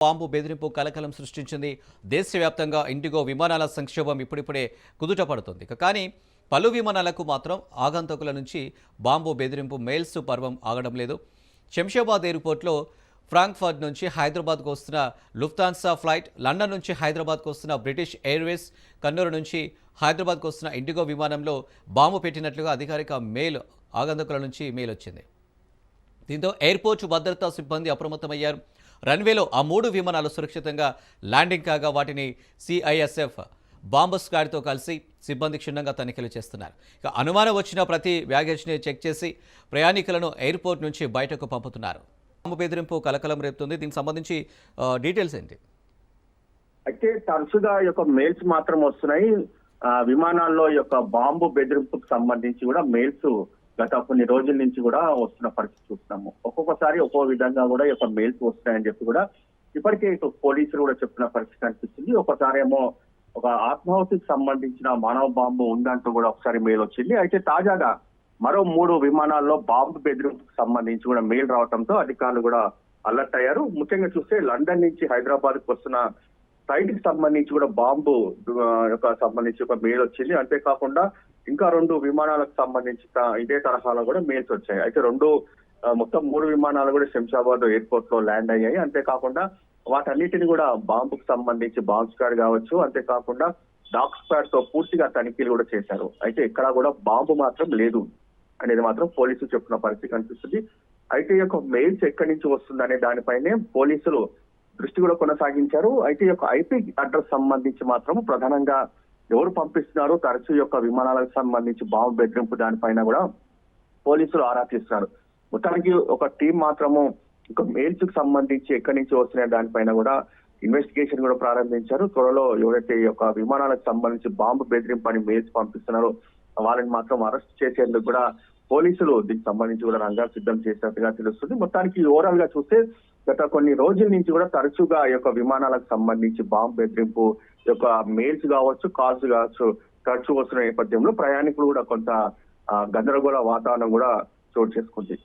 Bomb బెదిరింపు కలకలం సృష్టించింది. దేశవ్యాప్తంగా ఇండిగో విమానాల సంక్షోభం ఇప్పుడిప్పుడే కుదుట పడుతుంది. కానీ పలు విమానాలకు మాత్రం ఆగంతకుల నుంచి బాంబు బెదిరింపు మెయిల్స్ పర్వం ఆగడం లేదు. శంషాబాద్ ఎయిర్పోర్ట్లో ఫ్రాంక్ఫర్ట్ నుంచి హైదరాబాద్కు వస్తున్న లుఫ్తాన్సా ఫ్లైట్, లండన్ నుంచి హైదరాబాద్కు వస్తున్న బ్రిటిష్ ఎయిర్వేస్, కన్నూరు నుంచి హైదరాబాద్కు వస్తున్న ఇండిగో విమానంలో బాంబు పెట్టినట్లుగా అధికారిక మెయిల్ ఆగంతకుల నుంచి మెయిల్ వచ్చింది. దీంతో ఎయిర్పోర్ట్ భద్రతా సిబ్బంది అప్రమత్తమయ్యారు. రన్వేలో ఆ 3 విమానాలు సురక్షితంగా ల్యాండింగ్ కాగా వాటిని సిఐఎస్ఎఫ్ బాంబు స్క్వాడ్తో కలిసి సిబ్బంది క్షుణ్ణంగా తనిఖీలు చేస్తున్నారు. ఇక అనుమానం వచ్చిన ప్రతి బ్యాగేజ్ని చెక్ చేసి ప్రయాణికులను ఎయిర్పోర్ట్ నుంచి బయటకు పంపుతున్నారు. బాంబు బెదిరింపు కలకలం రేపుతుంది. దీనికి సంబంధించి డీటెయిల్స్ ఏంటి? అయితే తరచుగా మెయిల్స్ మాత్రం వస్తున్నాయి. విమానాల్లో బాంబు బెదిరింపుకు సంబంధించి కూడా మెయిల్స్ గత కొన్ని రోజుల నుంచి కూడా వస్తున్న పరిస్థితి చూస్తున్నాము. ఒక్కొక్కసారి ఒక్కో విధంగా కూడా మెయిల్స్ వస్తున్నాయని చెప్పి కూడా ఇప్పటికే పోలీసులు కూడా చెప్తున్న పరిస్థితి అనిపిస్తుంది. ఒకసారి ఏమో ఒక ఆత్మాహుతికి సంబంధించిన మానవ బాంబు ఉందంటూ కూడా ఒకసారి మెయిల్ వచ్చింది. అయితే తాజాగా మరో 3 విమానాల్లో బాంబు బెదిరింపుకు సంబంధించి కూడా మెయిల్ రావడంతో అధికారులు కూడా అలర్ట్ అయ్యారు. ముఖ్యంగా చూస్తే లండన్ నుంచి హైదరాబాద్ కు వస్తున్న ఫ్లైట్ కి సంబంధించి కూడా బాంబు సంబంధించి ఒక మెయిల్ వచ్చింది. అంతేకాకుండా ఇంకా 2 విమానాలకు సంబంధించి ఇదే తరహాలో కూడా మెయిల్స్ వచ్చాయి. అయితే మొత్తం 3 విమానాలు కూడా శంషాబాద్ ఎయిర్పోర్ట్ లో ల్యాండ్ అయ్యాయి. అంతేకాకుండా వాటన్నిటిని కూడా బాంబుకు సంబంధించి బాంబ్ స్క్వాడ్ కావచ్చు, అంతేకాకుండా డాగ్ స్క్వాడ్ తో పూర్తిగా తనిఖీలు కూడా చేశారు. అయితే ఇక్కడ కూడా బాంబు మాత్రం లేదు అనేది మాత్రం పోలీసులు చెప్తున్న పరిస్థితి కనిపిస్తుంది. అయితే మెయిల్స్ ఎక్కడి నుంచి వస్తుందనే దానిపైనే పోలీసులు దృష్టి కూడా కొనసాగించారు. అయితే ఐపీ అడ్రస్ సంబంధించి మాత్రం ప్రధానంగా ఎవరు పంపిస్తున్నారు, తరచూ విమానాలకు సంబంధించి బాంబు బెదిరింపు దానిపైన కూడా పోలీసులు ఆరా తీస్తున్నారు. మొత్తానికి ఒక టీం మాత్రము మెయిల్స్ కు సంబంధించి ఎక్కడి నుంచి వస్తున్న దానిపైన కూడా ఇన్వెస్టిగేషన్ కూడా ప్రారంభించారు. త్వరలో ఎవరైతే విమానాలకు సంబంధించి బాంబు బెదిరింపు అని మెయిల్స్ పంపిస్తున్నారో వాళ్ళని మాత్రం అరెస్ట్ చేసేందుకు కూడా పోలీసులు దీనికి సంబంధించి కూడా రంగాలు సిద్ధం చేసినట్టుగా తెలుస్తుంది. మొత్తానికి ఓవరాల్ గా చూస్తే గత కొన్ని రోజుల నుంచి కూడా తరచుగా విమానాలకు సంబంధించి బాంబు బెదిరింపు మెయిల్స్ కావచ్చు, కాల్స్ కావచ్చు తరచూ వస్తున్న నేపథ్యంలో ప్రయాణికులు కూడా కొంత గందరగోళ వాతావరణం కూడా చోటు చేసుకుంది.